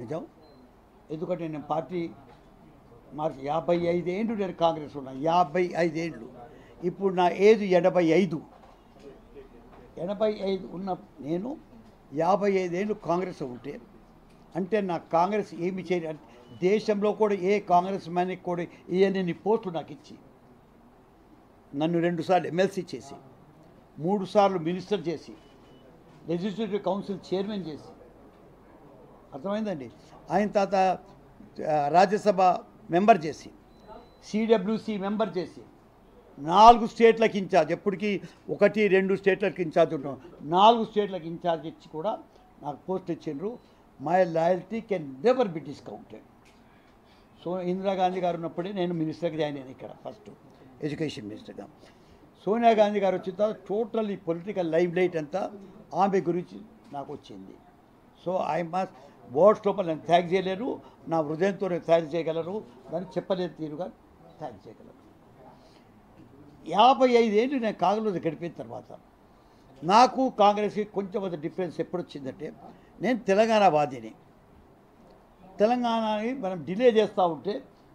నిజం. ఎందుకంటే నేను పార్టీ మార్చి 55 ఏళ్ళు నేను కాంగ్రెస్ ఉన్నా, 55 ఏళ్ళు. ఇప్పుడు నా ఏజ్ 85. 85 ఉన్న నేను 55 ఏళ్ళు కాంగ్రెస్ ఉంటే అంటే నాకు కాంగ్రెస్ ఏమి చేయాలి, దేశంలో కూడా ఏ కాంగ్రెస్ మ్యాన్కి కూడా ఇవన్నీ పోస్టులు నాకు ఇచ్చి నన్ను 2 సార్లు ఎమ్మెల్సీ చేసి 3 సార్లు మినిస్టర్ చేసి లెజిస్లేటివ్ కౌన్సిల్ చైర్మన్ చేసి, అర్థమైందండి. ఆయన తర్వాత రాజ్యసభ మెంబర్ చేసి, సిడబ్ల్యూసి మెంబర్ చేసి, 4 స్టేట్లకు ఇన్ఛార్జ్, ఎప్పటికీ 1, 2 స్టేట్లకు ఇన్ఛార్జ్ ఉంటాం, 4 స్టేట్లకు ఇన్ఛార్జ్ ఇచ్చి కూడా నాకు పోస్ట్ ఇచ్చిండ్రు. My loyalty can never be discounted. So Indira Gandhi గారు ఉన్నప్పుడే నేను మినిస్టర్గా జాయిన్ అయ్యాను ఇక్కడ, ఫస్ట్ ఎడ్యుకేషన్ మినిస్టర్గా. సోనియా గాంధీ గారు వచ్చిన తర్వాత టోటల్ ఈ పొలిటికల్ లైమ్ లైట్ అంతా ఆమె గురించి నాకు వచ్చింది. సో ఐ మస్ట్ వర్డ్స్ లోపల నేను థ్యాంక్ చేయలేరు, నా హృదయంతో నేను థ్యాంక్ చేయగలరు, దాన్ని చెప్పలేని తీరుగా థ్యాంక్ చేయగలరు. 55 ఏళ్ళు నేను కాంగ్రెస్ గడిపిన తర్వాత నాకు కాంగ్రెస్కి కొంచెం అంత డిఫరెన్స్ ఎప్పుడు వచ్చిందంటే, నేను తెలంగాణ వాదిని. తెలంగాణని మనం డిలే చేస్తూ ఉంటే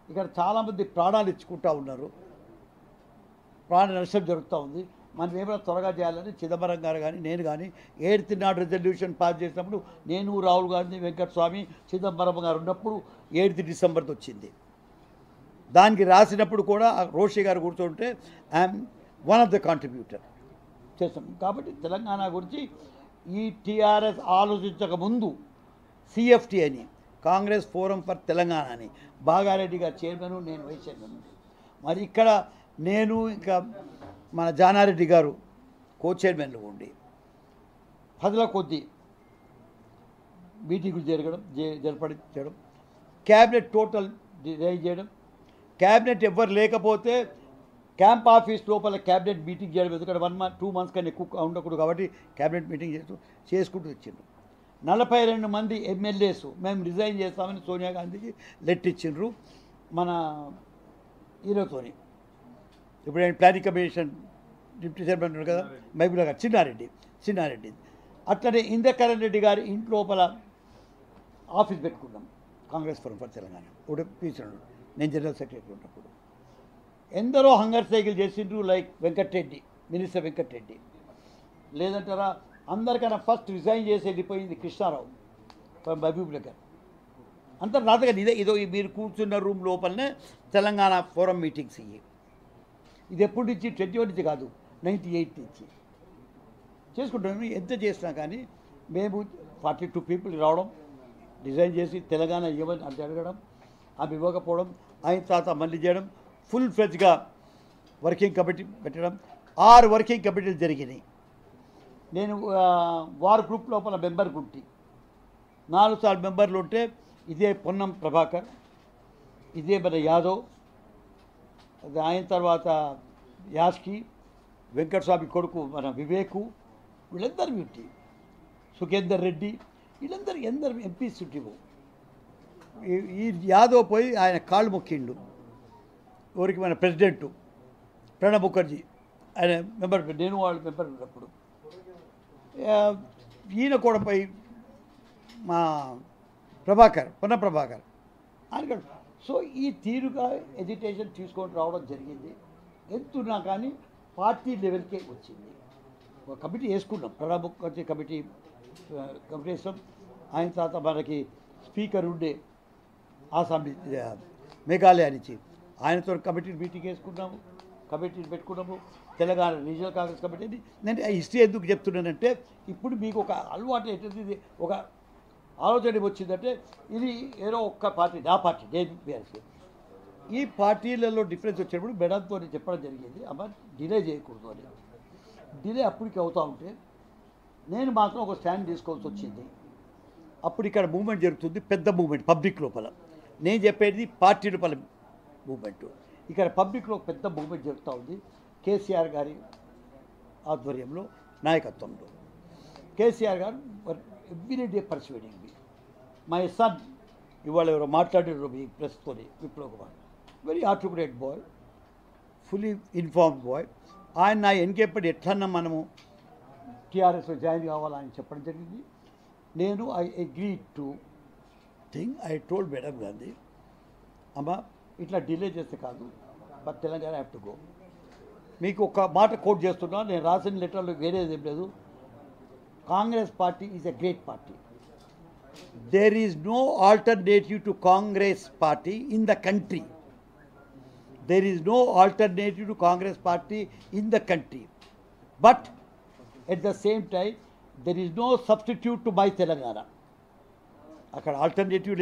ఇక్కడ చాలామంది ప్రాణాలు ఇచ్చుకుంటూ ఉన్నారు, ప్రాణ నష్టం జరుగుతూ ఉంది. మనం ఏమైనా త్వరగా చేయాలని చిదంబరం గారు కానీ నేను కానీ 8th నాడు రెజల్యూషన్ పాస్ చేసినప్పుడు నేను, రాహుల్ గాంధీ, వెంకటస్వామి, చిదంబరం గారు ఉన్నప్పుడు 8th డిసెంబర్ది వచ్చింది. దానికి రాసినప్పుడు కూడా రోషి గారు కూర్చుంటే I'm one of the contributor చేస్తాం. కాబట్టి తెలంగాణ గురించి ఈ టీఆర్ఎస్ ఆలోచించక ముందు సిఎఫ్టీ అని, కాంగ్రెస్ ఫోరం ఫర్ తెలంగాణ అని, బాగారెడ్డి గారు చైర్మన్, నేను వైస్ చైర్మన్. మరి ఇక్కడ నేను ఇంకా మన జానారెడ్డి గారు కో చైర్మన్లు ఉండి 10ల కొద్దీ మీటింగులు జరపడం, క్యాబినెట్ టోటల్ డిజైన్ చేయడం, క్యాబినెట్ ఎవ్వరు లేకపోతే క్యాంప్ ఆఫీస్ లోపల క్యాబినెట్ మీటింగ్ చేయడం. ఎందుకంటే 1 month 2 months కన్నా ఎక్కువ ఉండకూడదు కాబట్టి క్యాబినెట్ మీటింగ్ చేసుకుంటూ వచ్చిండ్రు. 42 మంది ఎమ్మెల్యేస్ మేము రిజైన్ చేస్తామని సోనియా గాంధీకి లెటర్ ఇచ్చిండ్రు. మన ఈరోతోని ఇప్పుడు ఆయన ప్లానింగ్ కమిషన్ డిప్యూటీ చైర్మన్ ఉన్నాడు కదా, మహబూబ్ గారు, చిన్నారెడ్డి. అట్లనే ఇంద్రకరణ్ రెడ్డి గారి ఇంటి లోపల ఆఫీస్ పెట్టుకున్నాం, కాంగ్రెస్ ఫోరం ఫర్ తెలంగాణ. పీచున్నాడు, నేను జనరల్ సెక్రటరీ ఉన్నప్పుడు. ఎందరో హంగర్ సైకిల్ చేసిండ్రు, లైక్ వెంకటరెడ్డి, మినిస్టర్ వెంకటరెడ్డి. లేదంటారా, అందరికన్నా ఫస్ట్ రిజైన్ చేసి వెళ్ళిపోయింది కృష్ణారావు మహబూబ్ నగర్. అంతా నాతగా ఇదో మీరు కూర్చున్న రూమ్ లోపలనే తెలంగాణ ఫోరం మీటింగ్స్ ఇవి. ఇది ఎప్పటి నుంచి 21 నుంచి కాదు, 98 నుంచి చేసుకుంటాము. ఎంత చేసినా కానీ మేము 42 people రావడం, డిజైన్ చేసి తెలంగాణ ఇవ్వని అంటే అడగడం, అవి ఇవ్వకపోవడం, ఆయన తర్వాత మళ్ళీ చేయడం, ఫుల్ ఫ్లెడ్జ్గా వర్కింగ్ కమిటీ పెట్టడం. 6 వర్కింగ్ కమిటీలు జరిగినాయి. నేను వార్ గ్రూప్ లోపల మెంబర్ గుంటి 4 సార్లు మెంబర్లు ఉంటే, ఇదే పొన్నం ప్రభాకర్, ఇదే మన యాదవ్, ఆయన తర్వాత యాస్కి, వెంకటస్వామి కొడుకు మన వివేకు, వీళ్ళందరూ చుట్టి, సుఖేందర్ రెడ్డి, వీళ్ళందరూ ఎంపీస్ చుట్టివు. ఈ యాదవ్ పోయి ఆయన కాళ్ళు మొక్కిండు ఎవరికి, మన ప్రెసిడెంటు ప్రణబ్ ముఖర్జీ, ఆయన మెంబర్, నేను వాళ్ళు మెంబర్ ఉన్నప్పుడు. ఈయన కూడా పోయి మా పొన్న ప్రభాకర్ ఆయన. సో ఈ తీరుగా ఎడ్యుకేషన్ తీసుకొని రావడం జరిగింది. ఎంతున్నా కానీ పార్టీ లెవెల్కే వచ్చింది. ఒక కమిటీ వేసుకున్నాం, ప్రణబ్ ముఖర్జీ కమిటీ వేసాం. ఆయన తర్వాత మనకి స్పీకర్ ఉండే అసెంబ్లీ మేఘాలయ నుంచి, ఆయనతో కమిటీ మీటింగ్ వేసుకున్నాము, కమిటీని పెట్టుకున్నాము. తెలంగాణ రీజనల్ కాంగ్రెస్ కమిటీని. నేను హిస్టరీ ఎందుకు చెప్తున్నానంటే, ఇప్పుడు మీకు ఒక అలవాటు ఏంటంటే, ఒక ఆలోచన వచ్చిందంటే, ఇది ఏదో ఒక్క పార్టీ, నా పార్టీ జేపీఎస్సీ. ఈ పార్టీలలో డిఫరెన్స్ వచ్చినప్పుడు మేడంతో చెప్పడం జరిగింది, అమ్మ డిలే చేయకూడదు అని. డిలే అప్పటికి అవుతూ ఉంటే నేను మాత్రం ఒక స్టాండ్ తీసుకోవాల్సి వచ్చింది. అప్పుడు ఇక్కడ మూవ్మెంట్ జరుగుతుంది, పెద్ద మూవ్మెంట్ పబ్లిక్ లోపల. నేను చెప్పేది పార్టీ లోపల మూవ్మెంట్, ఇక్కడ పబ్లిక్లో పెద్ద మూవ్మెంట్ జరుగుతూ ఉంది. కేసీఆర్ గారి ఆధ్వర్యంలో, నాయకత్వంలో. కేసీఆర్ గారు every day persuading me. My son ఇవాళ ఎవరో మాట్లాడారు మీ ప్రెస్తో, Viplav Kumar, very articulate boy, fully informed boy. ఆయన నా ఎన్కేపడి ఎట్లన్నా మనము టీఆర్ఎస్లో జాయిన్ కావాలని చెప్పడం జరిగింది. నేను I agree to thing I told madam Gandhi, అమ్మ ఇట్లా డిలే చేస్తే కాదు, but Telangana have to go. మీకు ఒక మాట కోట్ చేస్తున్నా, నేను రాసిన లెటర్లో వేరేది ఏం లేదు. Congress party is a great party. There is no alternative to Congress party in the country. There is no alternative to Congress party in the country. But at the same time, there is no substitute to my Telangana. అక్కడ alternative